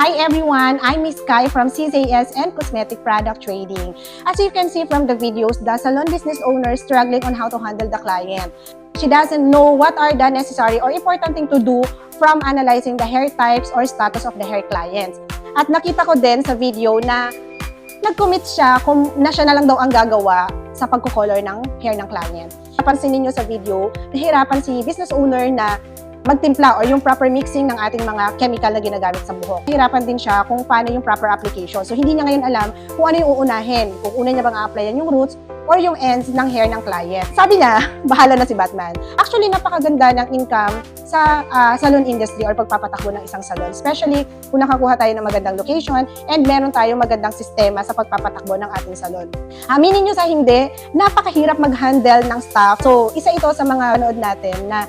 Hi everyone, I'm Miss Kai from CZS and Cosmetic Product Trading. As you can see from the videos, the salon business owner is struggling on how to handle the client. She doesn't know what are the necessary or important thing to do from analyzing the hair types or status of the hair clients. At nakita ko din sa video na nag-commit siya kung na siya na lang daw ang gagawa sa pagko-color ng hair ng client. Napansin niyo sa video, nahirapan si business owner na magtimpla or yung proper mixing ng ating mga chemical na ginagamit sa buhok. Hirapan din siya kung paano yung proper application. So, hindi niya ngayon alam kung ano yung uunahin. Kung una niya bang a-applyan yung roots or yung ends ng hair ng client. Sabi niya, bahala na si Batman. Actually, napakaganda ng income sa salon industry or pagpapatakbo ng isang salon. Especially kung nakakuha tayo ng magandang location and meron tayong magandang sistema sa pagpapatakbo ng ating salon. Aminin nyo sa hindi, napakahirap mag-handle ng staff. So, isa ito sa mga panood natin na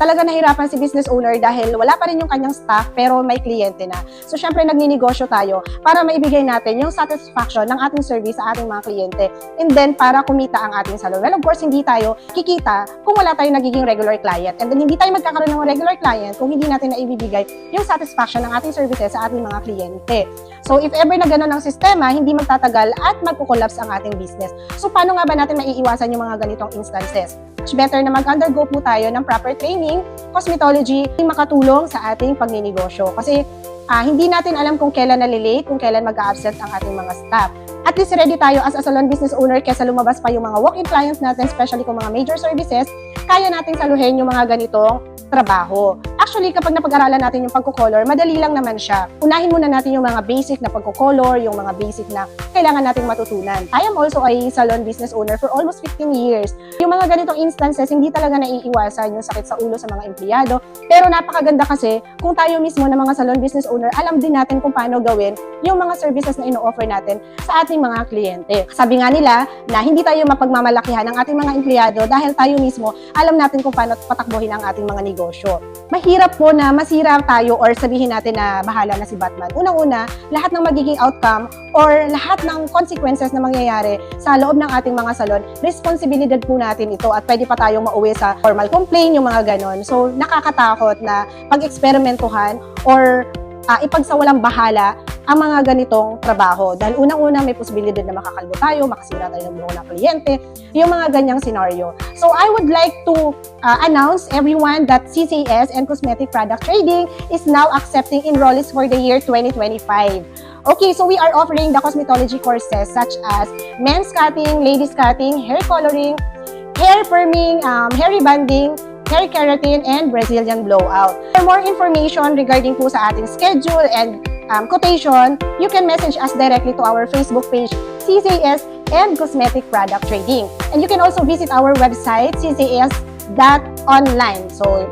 talaga nahirapan si business owner dahil wala pa rin yung kanyang staff pero may kliyente na. So, syempre, nagninegosyo tayo para maibigay natin yung satisfaction ng ating service sa ating mga kliyente. And then, para kumita ang ating salon. Well, of course, hindi tayo kikita kung wala tayong nagiging regular client. And then, hindi tayo magkakaroon ng regular client kung hindi natin naibibigay yung satisfaction ng ating services sa ating mga kliyente. So, if ever na gano'n ang sistema, hindi magtatagal at magkukollapse ang ating business. So, paano nga ba natin maiiwasan yung mga ganitong instances? Much better na mag-undergo po tayo ng proper training, cosmetology, makatulong sa ating pagninegosyo. Kasi hindi natin alam kung kailan nalilate, kung kailan mag-absent ang ating mga staff. At least ready tayo as a salon business owner kaysa lumabas pa yung mga walk-in clients natin, especially kung mga major services, kaya nating saluhin yung mga ganitong trabaho. Actually, kapag napag-aralan natin yung pagko-color, madali lang naman siya. Unahin muna natin yung mga basic na pagko-color, yung mga basic na kailangan nating matutunan. I am also a salon business owner for almost 15 years. Yung mga ganitong instances, hindi talaga naiiwasan yung sakit sa ulo sa mga empleyado. Pero napakaganda kasi, kung tayo mismo na mga salon business owner, alam din natin kung paano gawin yung mga services na ino-offer natin sa ating mga kliyente. Sabi nga nila na hindi tayo mapagmamalakihan ng ating mga empleyado dahil tayo mismo alam natin kung paano patakbuhin ang ating mga negosyo. Mahirap po na masira tayo or sabihin natin na bahala na si Batman. Unang-una, lahat ng magiging outcome or lahat ng consequences na mangyayari sa loob ng ating mga salon, responsibilidad po natin ito at pwede pa tayong mauwi sa formal complaint, yung mga ganon. So, nakakatakot na pag-eksperimentuhan or ipagsawalang bahala ang mga ganitong trabaho. Dahil unang-una may posibilidad na makakalbo tayo, makasira tayo ng buhok ng kliyente, yung mga ganyang scenario. So I would like to announce everyone that CCS and Cosmetic Product Trading is now accepting enrollees for the year 2025. Okay, so we are offering the cosmetology courses such as men's cutting, ladies cutting, hair coloring, hair perming, hair rebonding, hair keratin, and Brazilian blowout. For more information regarding po sa ating schedule and quotation, you can message us directly to our Facebook page, CZS and Cosmetic Product Trading. And you can also visit our website, czs.online. So,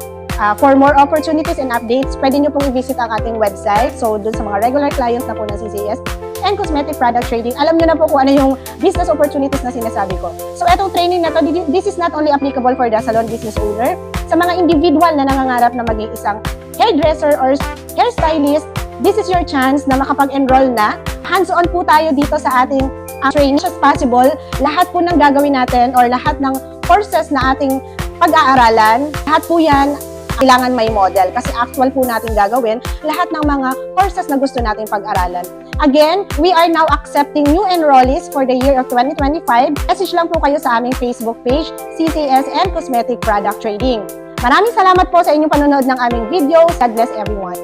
for more opportunities and updates, pwede nyo pong i-visit ang ating website. So, dun sa mga regular clients na po ng CZS and Cosmetic Product Trading, alam nyo na po kung ano yung business opportunities na sinasabi ko. So, etong training na to, this is not only applicable for the salon business owner, sa mga individual na nangangarap na maging isang hairdresser or hairstylist, this is your chance na makapag-enroll na. Hands-on po tayo dito sa ating training as possible. Lahat po ng gagawin natin or lahat ng courses na ating pag-aaralan, lahat po yan kailangan may model kasi actual po natin gagawin lahat ng mga courses na gusto nating pag-aralan. Again, we are now accepting new enrollees for the year of 2025. Message lang po kayo sa aming Facebook page, CCS and Cosmetic Product Trading. Maraming salamat po sa inyong panonood ng aming video. God bless everyone.